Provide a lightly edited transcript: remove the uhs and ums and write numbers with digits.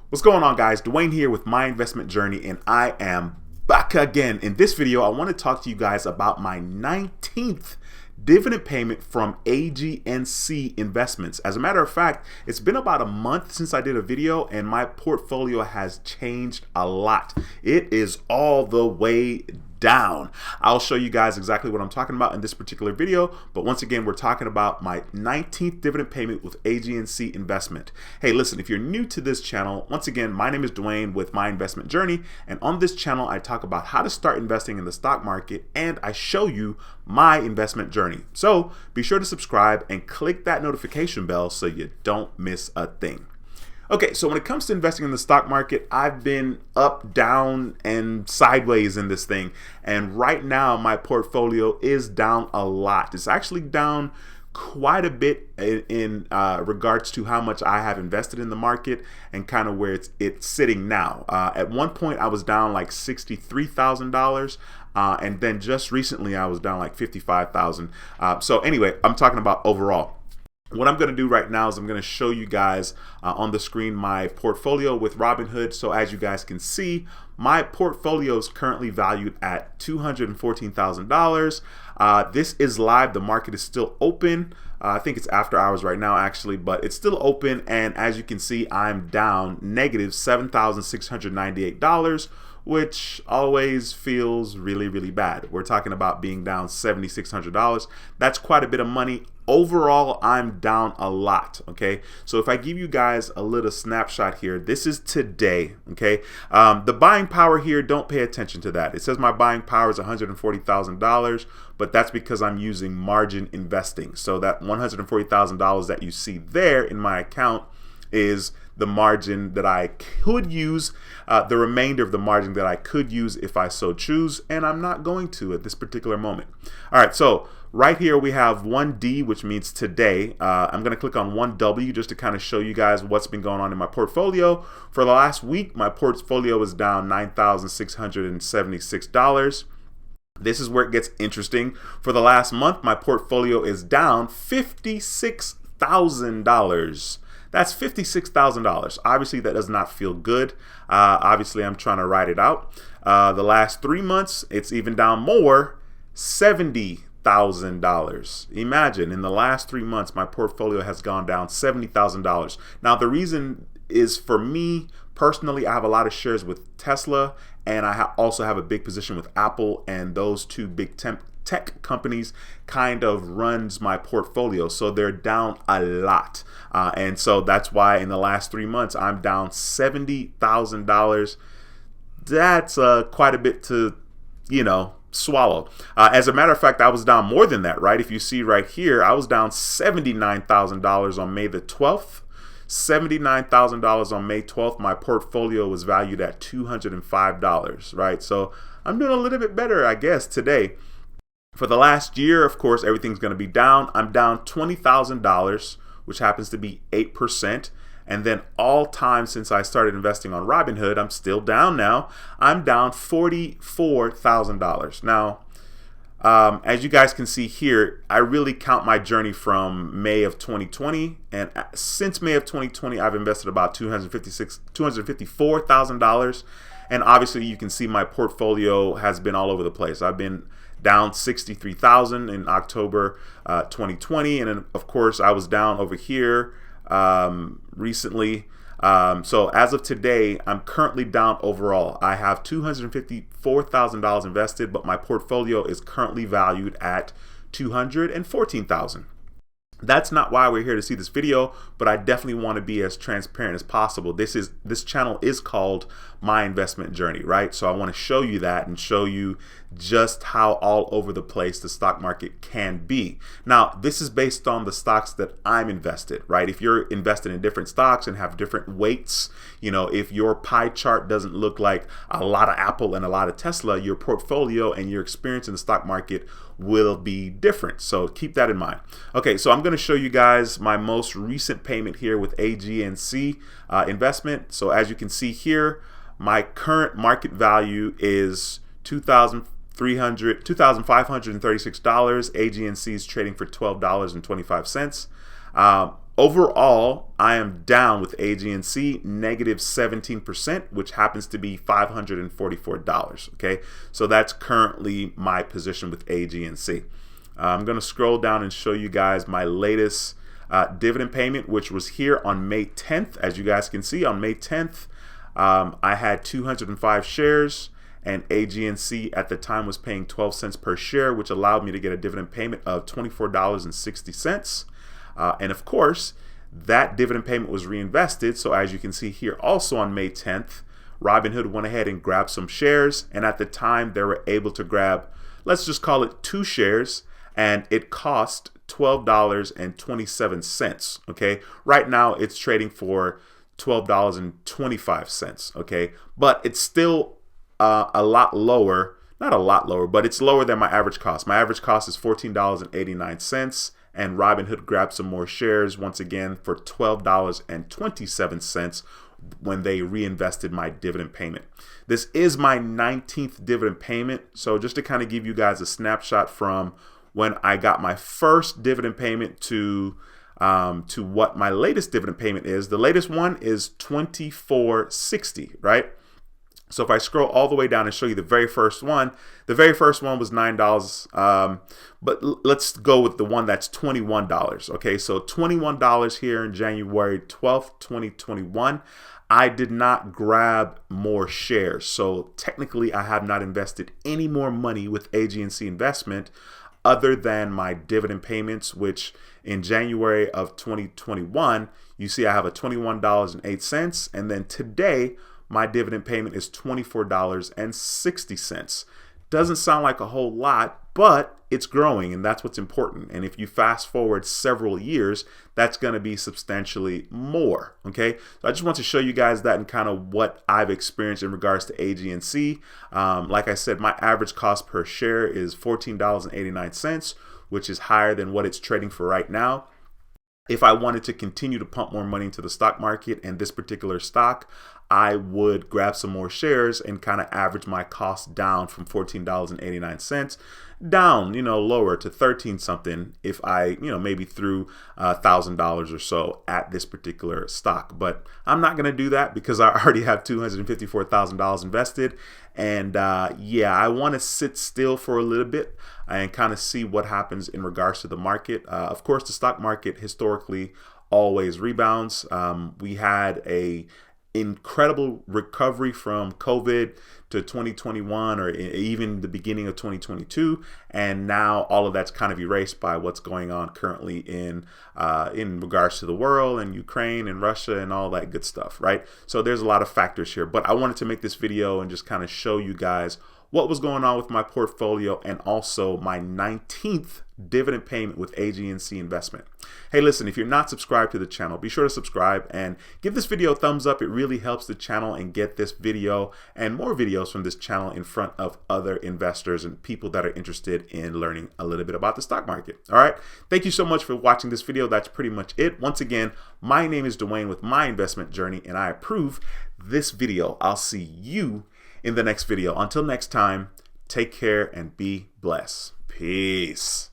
What's going on, guys? Dwayne here with My Investment Journey, and I am back again. In this video, I want to talk to you guys about my 19th dividend payment from AGNC Investments. As a matter of fact, it's been about a month since I did a video, and my portfolio has changed a lot. It is all the way down. I'll show you guys exactly what I'm talking about in this particular video, but once again, we're talking about my 19th dividend payment with AGNC Investment. Hey, listen, if you're new to this channel, once again, my name is Dwayne with My Investment Journey, and on this channel, I talk about how to start investing in the stock market, and I show you my investment journey. So be sure to subscribe and click that notification bell so you don't miss a thing. Okay, so when it comes to investing in the stock market, I've been up, down, and sideways in this thing. And right now, my portfolio is down a lot. It's actually down quite a bit in regards to how much I have invested in the market and kind of where it's sitting now. At one point, I was down like $63,000. And then just recently, I was down like $55,000. So anyway, I'm talking about overall. What I'm going to do right now is I'm going to show you guys on the screen my portfolio with Robinhood. So as you guys can see, my portfolio is currently valued at $214,000. This is live. The market is still open. I think it's after hours right now, actually, but it's still open. And as you can see, I'm down negative $7,698. Which always feels really, really bad. We're talking about being down $7,600. That's quite a bit of money. Overall, I'm down a lot, okay? So if I give you guys a little snapshot here, this is today, okay? The buying power here, don't pay attention to that. It says my buying power is $140,000, but that's because I'm using margin investing. So that $140,000 that you see there in my account is the margin that I could use, the remainder of the margin that I could use if I so choose, and I'm not going to at this particular moment. All right, so right here we have 1D, which means today. I'm going to click on 1W just to kind of show you guys what's been going on in my portfolio. For the last week, my portfolio is down $9,676. This is where it gets interesting. For the last month, my portfolio is down $56,000. That's $56,000. Obviously, that does not feel good. Obviously, I'm trying to ride it out. The last 3 months, it's even down more, $70,000. Imagine, in the last 3 months, my portfolio has gone down $70,000. Now, the reason is for me, personally, I have a lot of shares with Tesla, and I also have a big position with Apple, and those two big tech companies kind of runs my portfolio, so they're down a lot, and so that's why in the last 3 months I'm down $70,000. That's quite a bit to swallow. As a matter of fact, I was down more than that, right? If you see right here, I was down $79,000 on May the 12th. $79,000 on May 12th. My portfolio was valued at $205, right? So I'm doing a little bit better, I guess, today. For the last year, of course, everything's going to be down. I'm down $20,000, which happens to be 8%. And then all time since I started investing on Robinhood, I'm still down now. I'm down $44,000. Now, as you guys can see here, I really count my journey from May of 2020. And since May of 2020, I've invested about $254,000. And obviously, you can see my portfolio has been all over the place. I've been down $63,000 in October 2020, and then of course I was down over here recently. So as of today, I'm currently down overall. I have $254,000 invested, but my portfolio is currently valued at $214,000. That's not why we're here to see this video, but I definitely want to be as transparent as possible. This channel is called My Investment Journey, right? So I want to show you that and show you just how all over the place the stock market can be. Now, this is based on the stocks that I'm invested, right? If you're invested in different stocks and have different weights, if your pie chart doesn't look like a lot of Apple and a lot of Tesla, your portfolio and your experience in the stock market will be different. So keep that in mind. Okay, so I'm going to show you guys my most recent payment here with AGNC Investment. So as you can see here, my current market value is $2,536. AGNC is trading for $12.25. Overall, I am down with AGNC, negative 17%, which happens to be $544. Okay, so that's currently my position with AGNC. I'm going to scroll down and show you guys my latest dividend payment, which was here on May 10th. As you guys can see, on May 10th, I had 205 shares, and AGNC at the time was paying 12 cents per share, which allowed me to get a dividend payment of $24.60. And of course, that dividend payment was reinvested. So as you can see here, also on May 10th, Robinhood went ahead and grabbed some shares. And at the time, they were able to grab, let's just call it 2 shares. And it cost $12.27. Okay, right now it's trading for $12.25. Okay, but it's still a lot lower, not a lot lower, but it's lower than my average cost. My average cost is $14.89, and Robinhood grabbed some more shares once again for $12.27 when they reinvested my dividend payment. This is my 19th dividend payment. So just to kind of give you guys a snapshot from when I got my first dividend payment to what my latest dividend payment is. The latest one is $24.60, right? So if I scroll all the way down and show you the very first one was $9. But let's go with the one that's $21. Okay, so $21 here in January 12th, 2021. I did not grab more shares. So technically, I have not invested any more money with AGNC Investment other than my dividend payments, which in January of 2021, you see I have a $21.08. And then today, my dividend payment is $24.60. Doesn't sound like a whole lot, but it's growing, and that's what's important. And if you fast forward several years, that's going to be substantially more. Okay, so I just want to show you guys that and kind of what I've experienced in regards to AGNC. Like I said, my average cost per share is $14.89, which is higher than what it's trading for right now. If I wanted to continue to pump more money into the stock market and this particular stock, I would grab some more shares and kind of average my cost down from $14.89 down, lower to 13 something if I, maybe threw $1,000 or so at this particular stock. But I'm not going to do that because I already have $254,000 invested. And yeah, I want to sit still for a little bit and kind of see what happens in regards to the market. Of course, the stock market historically always rebounds. We had a incredible recovery from COVID to 2021 or even the beginning of 2022, and now all of that's kind of erased by what's going on currently in regards to the world and Ukraine and Russia and all that good stuff, right? So there's a lot of factors here, but I wanted to make this video and just kind of show you guys what was going on with my portfolio and also my 19th dividend payment with AGNC Investment. Hey, listen, if you're not subscribed to the channel, be sure to subscribe and give this video a thumbs up. It really helps the channel and get this video and more videos from this channel in front of other investors and people that are interested in learning a little bit about the stock market. All right. Thank you so much for watching this video. That's pretty much it. Once again, my name is Dwayne with My Investment Journey, and I approve this video. I'll see you in the next video. Until next time, take care and be blessed. Peace.